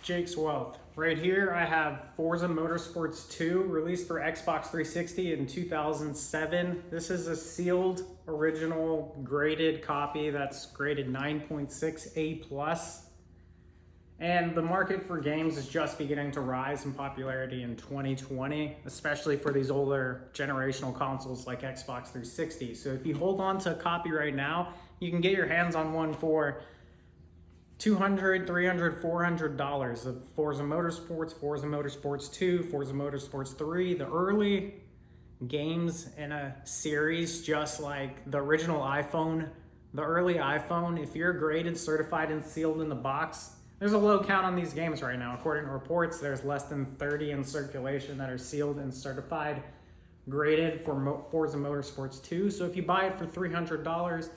Jake's Wealth. Right here I have Forza Motorsports 2, released for Xbox 360 in 2007. This is a sealed, original, graded copy that's graded 9.6 A+. And the market for games is just beginning to rise in popularity in 2020, especially for these older generational consoles like Xbox 360. So if you hold on to a copy right now, you can get your hands on one for $200, $300, $400 of Forza Motorsports, Forza Motorsports 2, Forza Motorsports 3, the early games in a series, just like the original iPhone, the early iPhone. If you're graded, certified, and sealed in the box, there's a low count on these games right now. According to reports, there's less than 30 in circulation that are sealed and certified, graded for Forza Motorsports 2. So if you buy it for $300,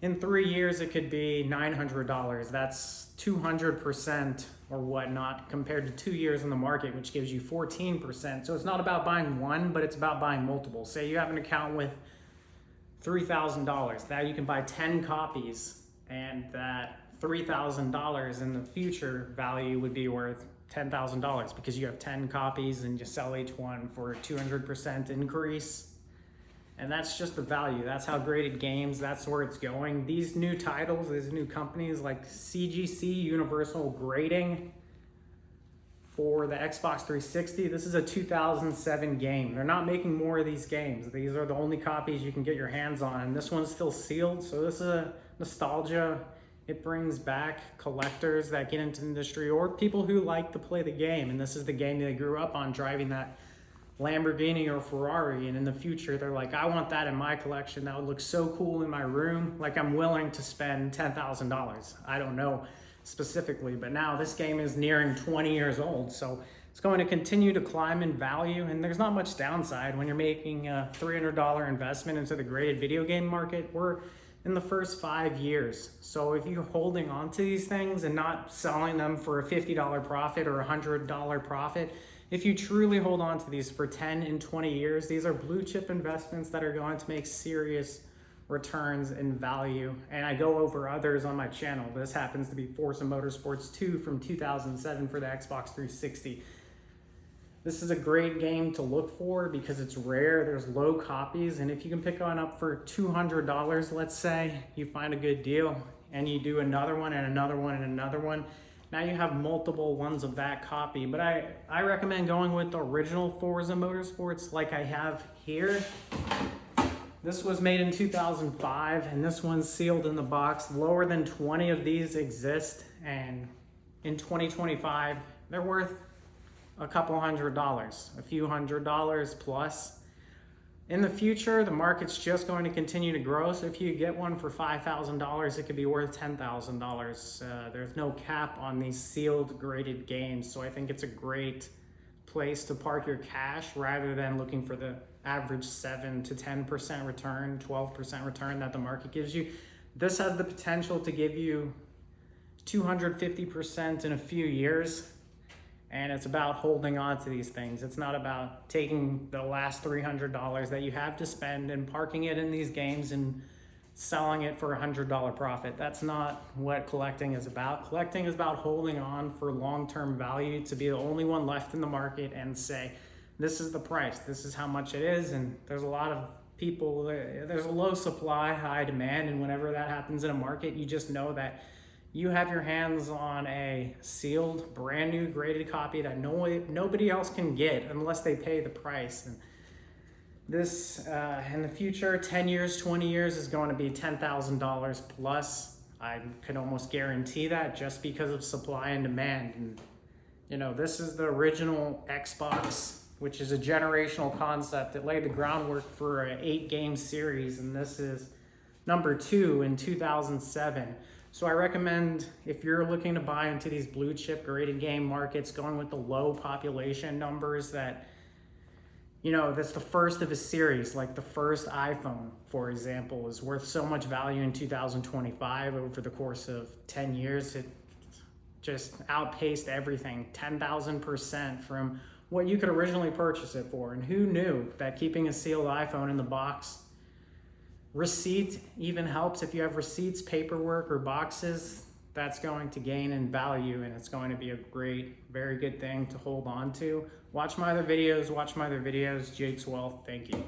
in 3 years, it could be $900. That's 200% or whatnot compared to 2 years in the market, which gives you 14%. So it's not about buying one, but it's about buying multiple. Say you have an account with $3,000. Now you can buy 10 copies, and that $3,000 in the future value would be worth $10,000 because you have 10 copies and you sell each one for a 200% increase. And that's just the value. That's how graded games, that's where it's going. These new titles, these new companies like CGC, Universal Grading for the Xbox 360, this is a 2007 game. They're not making more of these games. These are the only copies you can get your hands on. And this one's still sealed, so this is a nostalgia. It brings back collectors that get into the industry or people who like to play the game. And this is the game they grew up on, driving that Lamborghini or Ferrari, and in the future they're like, I want that in my collection. That would look so cool in my room. Like, I'm willing to spend $10,000. I don't know specifically, but now this game is nearing 20 years old, so it's going to continue to climb in value, and there's not much downside when you're making a $300 investment into the graded video game market. We're in the first 5 years. So if you're holding on to these things and not selling them for a $50 profit or a $100 profit, if you truly hold on to these for 10 and 20 years, these are blue chip investments that are going to make serious returns in value. And I go over others on my channel. This happens to be Forza Motorsports 2 from 2007 for the Xbox 360. This is a great game to look for because it's rare, there's low copies, and if you can pick one up for $200, let's say, you find a good deal, and you do another one and another one and another one, now you have multiple ones of that copy. But I recommend going with the original Forza Motorsports like I have here. This was made in 2005, and this one's sealed in the box. Lower than 20 of these exist, and in 2025, they're worth a couple $100, a few $100 plus. In the future, the market's just going to continue to grow. So if you get one for $5,000, it could be worth $10,000. There's no cap on these sealed graded games. So I think it's a great place to park your cash rather than looking for the average 7 to 10% return, 12% return that the market gives you. This has the potential to give you 250% in a few years. And it's about holding on to these things. It's not about taking the last $300 that you have to spend and parking it in these games and selling it for a $100 profit. That's not what collecting is about. Collecting is about holding on for long-term value, to be the only one left in the market and say, this is the price, this is how much it is. And there's a lot of people, there's a low supply, high demand. And whenever that happens in a market, you just know that you have your hands on a sealed, brand new graded copy that nobody else can get unless they pay the price. And this, in the future, 10 years, 20 years, is going to be $10,000 plus. I can almost guarantee that, just because of supply and demand. And you know, this is the original Xbox, which is a generational concept that laid the groundwork for an 8-game series, and this is number 2 in 2007. So I recommend, if you're looking to buy into these blue chip graded game markets, going with the low population numbers that, you know, that's the first of a series. Like the first iPhone, for example, is worth so much value in 2025. Over the course of 10 years, it just outpaced everything, 10,000% from what you could originally purchase it for. And who knew that keeping a sealed iPhone in the box, receipt even helps. If you have receipts, paperwork, or boxes, that's going to gain in value, and it's going to be a great, very good thing to hold on to. Watch my other videos, Jake's Wealth. Thank you.